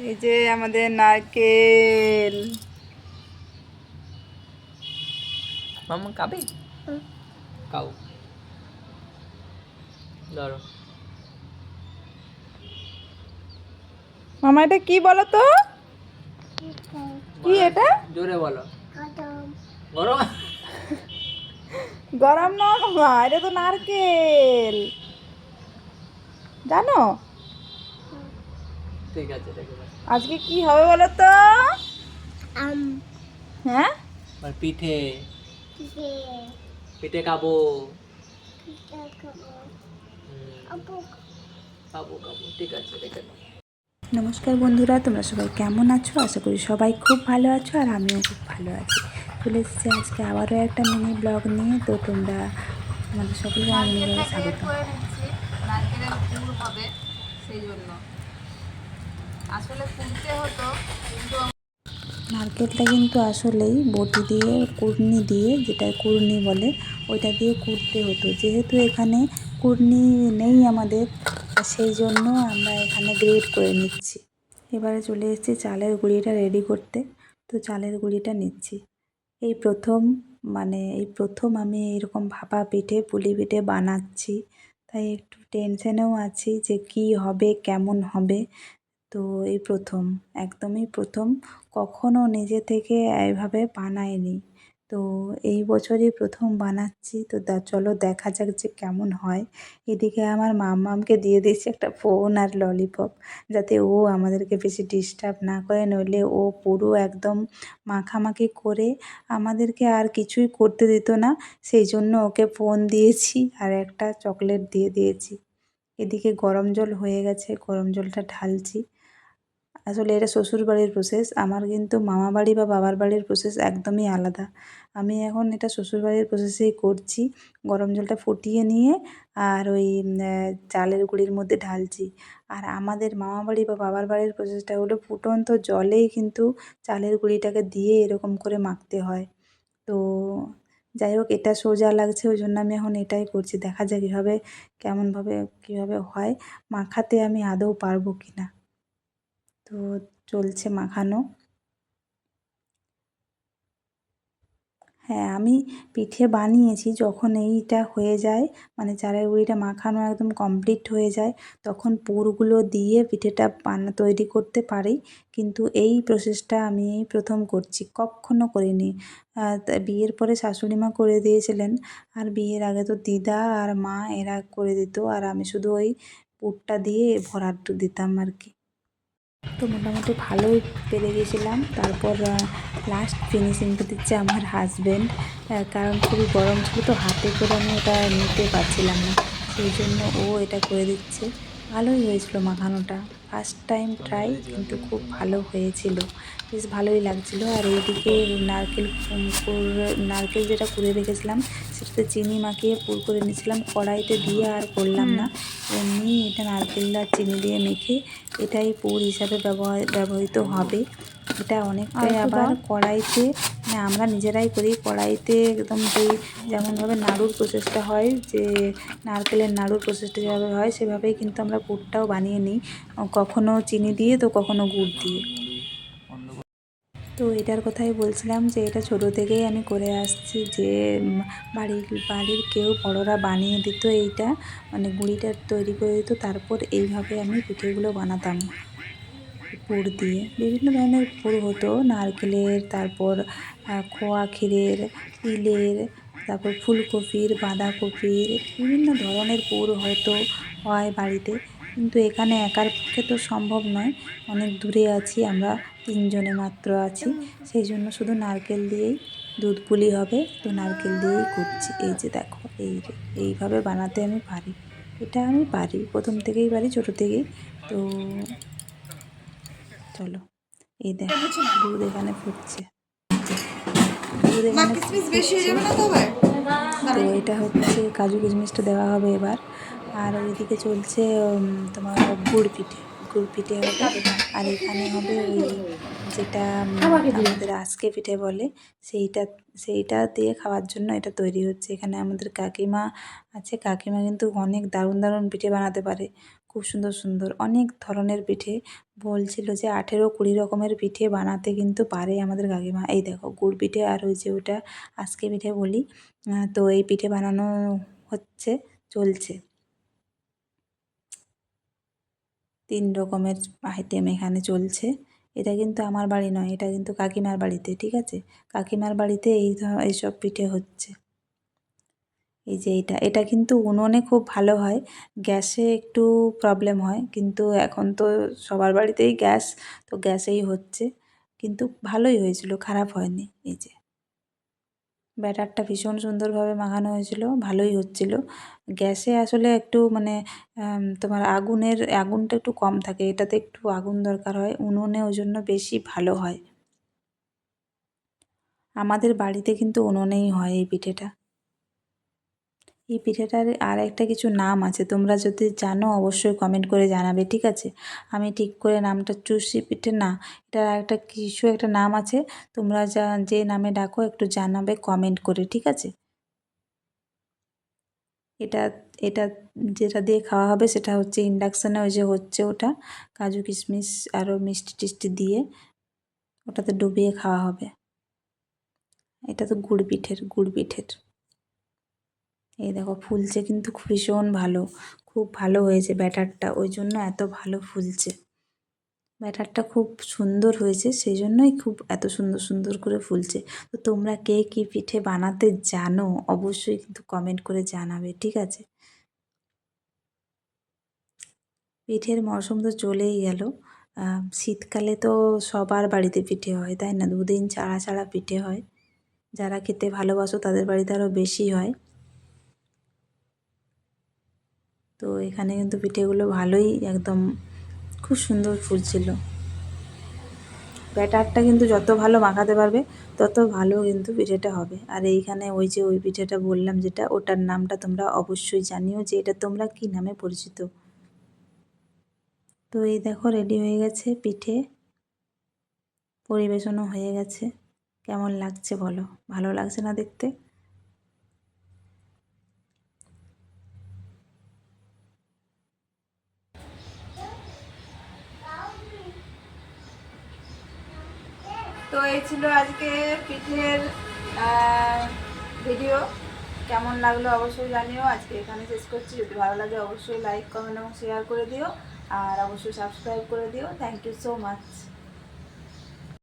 এই যে আমাদের নারকেল। মামা খাবে? খাও, ধরো। মামা এটা কি বলো তো? কি এটা? জোরে বলো। গরম। গরম না মামা, এটা তো নারকেল, জানো? ঠিক আছে, রেখে দাও। আজকে কি হবে বলো তো? হ্যাঁ, আর পিঠে, পিঠে খাবো। খাবো খাবো, ঠিক আছে, রেখে দাও। নমস্কার বন্ধুরা, তোমরা সবাই কেমন আছো? আশা করি সবাই খুব ভালো আছো আর আমিও খুব ভালো আছি। চলে এসেছি আজকে আবারও একটা মিনি ব্লগ নিয়ে। তো তোমাদের সকলকে আমার মিনি ব্লগে নারকেলটাকে স্বাগত। করে নিচ্ছি, নারকেলের পুর হবে সেই জন্য। আসলে পুড়তে হতো কিন্তু নারকেলটা কিন্তু আসলেই বটি দিয়ে, কুড়নি দিয়ে, যেটা কুড়নি বলে, ওইটা দিয়ে কুড়তে হতো। যেহেতু এখানে কুড়নি নেই আমাদের, সেই জন্য আমরা এখানে গ্রেট করে নিচ্ছি। এবারে চলে এসেছি চালের গুঁড়িটা রেডি করতে। তো চালের গুঁড়িটা নিচ্ছি। এই প্রথম আমি এরকম ভাপা পিঠে, পুলি পিঠে বানাচ্ছি। তাই একটু টেনশনেও আছি যে কী হবে, কেমন হবে। তো এই প্রথম, একদমই প্রথম, কখনো নিজে থেকে এভাবে বানাইনি। তো এই বছরই প্রথম বানাচ্ছি। তো চলো দেখা যাক যে কেমন হয়। এদিকে আমার মাম্মামকে দিয়ে দিয়েছি একটা ফোন আর ললিপপ, যাতে ও আমাদেরকে বেশি ডিস্টার্ব না করে, নইলে ও পুরো একদম মাখামাখি করে আমাদেরকে আর কিছুই করতে দিত না। সেই জন্য ওকে ফোন দিয়েছি আর একটা চকলেট দিয়ে দিয়েছি। এদিকে গরম জল হয়ে গেছে, গরম জলটা ঢালছি। আসলে এটা শ্বশুরবাড়ির প্রসেস, আমার কিন্তু মামাবাড়ি বা বাবার বাড়ির প্রসেস একদমই আলাদা। আমি এখন এটা শ্বশুরবাড়ির প্রসেসেই করছি। গরম জলটা ফুটিয়ে নিয়ে আর ওই চালের গুঁড়ির মধ্যে ঢালছি। আর আমাদের মামাবাড়ি বা বাবার বাড়ির প্রসেসটা হলো ফুটন্ত জলেই কিন্তু চালের গুঁড়িটাকে দিয়ে এরকম করে মাখতে হয়। তো যাই হোক, এটা সোজা লাগছে, ওই জন্য আমি এখন এটাই করছি। দেখা যাক কীভাবে হয়, মাখাতে আমি আদৌ পারবো কি না। তো চলছে মাখানো। হ্যাঁ, আমি পিঠে বানিয়েছি যখন এইটা হয়ে যায়, মানে চালের গুঁড়িটা মাখানো একদম কমপ্লিট হয়ে যায়, তখন পুরগুলো দিয়ে পিঠেটা তৈরি করতে পারি। কিন্তু এই প্রসেসটা আমি এই প্রথম করছি, কক্ষনো করিনি। বিয়ের পরে শাশুড়ি মা করে দিয়েছিলেন, আর বিয়ের আগে তো দিদা আর মা এরা করে দিত, আর আমি শুধু ওই পুরটা দিয়ে ভরাট দিতাম আর কি। তো মোটামুটি ভালোই পেরে গেছিলাম। তারপর লাস্ট ফিনিশিংটা দিচ্ছে আমার হাজব্যান্ড, কারণ খুবই গরম ছিল তো হাতে করে আমি ওটা নিতে পারছিলাম না, সেই জন্য ও এটা করে দিচ্ছে। ভালোই হয়েছিল মাখানোটা, ফার্স্ট টাইম ট্রাই, কিন্তু খুব ভালো হয়েছিল, বেশ ভালোই লাগছিল। আর এইদিকে নারকেল যেটা কুড়ে রেখেছিলাম, সেটাতে চিনি মাখিয়ে পুর করে নিয়েছিলাম, কড়াইতে দিয়ে আর করলাম না, এমনি এটা নারকেল আর চিনি দিয়ে মেখে এটাই পুর হিসাবে ব্যবহৃত হবে। এটা অনেকটাই আবার কড়াইতে, মানে আমরা নিজেরাই করি কড়াইতে, একদম যেমনভাবে নাড়ুর প্রসেসটা হয়, যে নারকেলের নাড়ুর প্রসেসটা যেভাবে হয়, সেভাবেই কিন্তু আমরা পুরটাও বানিয়ে নিই, কখনো চিনি দিয়ে তো কখনো গুড় দিয়ে। তো এটার কথাই বলছিলাম যে এটা ছোটো থেকেই আমি করে আসছি, যে বাড়ির কেউ বড়রা বানিয়ে দিত এইটা, মানে গুঁড়িটা তৈরি করে দিত, তারপর এইভাবে আমি পিঠেগুলো বানাতাম পুর দিয়ে। বিভিন্ন ধরনের পুর হতো, নারকেলের, তারপর খোয়া ক্ষীরের, তিলের, তারপর ফুলকপির, বাঁধাকপির, বিভিন্ন ধরনের পুর হয় বাড়িতে। কিন্তু এখানে একার পক্ষে তো সম্ভব নয়, অনেক দূরে আছি আমরা, 3 জনে মাত্র আছি, সেই জন্য শুধু নারকেল দিয়েই, দুধ পুলি হবে তো নারকেল দিয়েই করছি। এই যে দেখো, এইভাবে বানাতে আমি পারি, এটা আমি পারি, প্রথম থেকেই পারি, ছোটো থেকেই। তো চলো, এই দেখো দুধ এখানে ফুটছে, দুধ এখানে ফুটছে। তো এটা হচ্ছে কাজু কিশমিশটা দেওয়া হবে এবার। আর ওইদিকে চলছে তোমার গুড় পিঠে হবে। আর এখানে হবে ওই যেটা আমাদের আজকে পিঠে বলে, সেইটা সেইটা দিয়ে খাওয়ার জন্য এটা তৈরি হচ্ছে। এখানে আমাদের কাকিমা আছে, কাকিমা কিন্তু অনেক দারুণ দারুণ পিঠে বানাতে পারে, খুব সুন্দর সুন্দর অনেক ধরনের পিঠে বলছিল যে 18-20 রকমের পিঠে বানাতে কিন্তু পারে আমাদের কাকিমা। এই দেখো গুড় পিঠে আর ওই যে ওটা আজকে পিঠে বলি, তো এই পিঠে বানানো হচ্ছে, চলছে। 3 রকমের আইটেম এখানে চলছে। এটা কিন্তু আমার বাড়ি নয়, এটা কিন্তু কাকিমার বাড়িতে, ঠিক আছে? কাকিমার বাড়িতে এইসব পিঠে হচ্ছে। এই যে এটা কিন্তু উনুনে খুব ভালো হয়, গ্যাসে একটু প্রবলেম হয়, কিন্তু এখন তো সবার বাড়িতেই গ্যাস, তো গ্যাসেই হচ্ছে, কিন্তু ভালোই হয়েছিল, খারাপ হয়নি। এই যে ব্যাটারটা ভীষণ সুন্দরভাবে মাখানো হয়েছিল, ভালোই হচ্ছিল। গ্যাসে আসলে একটু মানে তোমার আগুনটা একটু কম থাকে, এটাতে একটু আগুন দরকার হয়, উনুনে ওই জন্য বেশি ভালো হয়। আমাদের বাড়িতে কিন্তু উনুনেই হয় এই পিঠেটা। এই পিঠেটার আর একটা কিছু নাম আছে, তোমরা যদি জানো অবশ্যই কমেন্ট করে জানাবে, ঠিক আছে? আমি ঠিক করে নামটা, চুষি পিঠে না, এটার আরেকটা কিছু একটা নাম আছে, তোমরা যে নামে ডাকো একটু জানাবে কমেন্ট করে, ঠিক আছে? এটা এটা যেটা দিয়ে খাওয়া হবে সেটা হচ্ছে ইন্ডাকশানে, ওই যে হচ্ছে ওটা, কাজু কিশমিশ আরও মিষ্টি টিষ্টি দিয়ে ওটাতে ডুবিয়ে খাওয়া হবে। এটা তো গুড় পিঠের। এই দেখো ফুলছে কিন্তু ভীষণ ভালো, খুব ভালো হয়েছে ব্যাটারটা, ওই জন্য এত ভালো ফুলছে। ব্যাটারটা খুব সুন্দর হয়েছে, সেই জন্যই খুব এত সুন্দর সুন্দর করে ফুলছে। তো তোমরা কে কী পিঠে বানাতে জানো অবশ্যই কিন্তু কমেন্ট করে জানাবে, ঠিক আছে? পিঠের মরশুম তো চলেই গেল। শীতকালে তো সবার বাড়িতে পিঠে হয়, তাই না? 2 দিন ছাড়া ছাড়া পিঠে হয়। যারা খেতে ভালোবাসো তাদের বাড়িতে আরও বেশি হয়। তো এখানে কিন্তু পিঠেগুলো ভালোই একদম খুব সুন্দর ফুলছিল। ব্যাটারটা কিন্তু যত ভালো মাখাতে পারবে তত ভালো কিন্তু পিঠেটা হবে। আর এইখানে ওই যে ওই পিঠেটা বললাম যেটা, ওটার নামটা তোমরা অবশ্যই জানিও যে এটা তোমরা কী নামে পরিচিত। তো এই দেখো রেডি হয়ে গেছে পিঠে, পরিবেশনও হয়ে গেছে। কেমন লাগছে বলো? ভালো লাগছে না দেখতে? তো এই ছিল আজকে পিঠের ভিডিও। কেমন লাগলো অবশ্যই জানিও। আজকে এখানে শেষ করছি। যদি ভালো লাগে অবশ্যই লাইক কমেন্ট এবং শেয়ার করে দিও, আর অবশ্যই সাবস্ক্রাইব করে দিও। Thank you so much.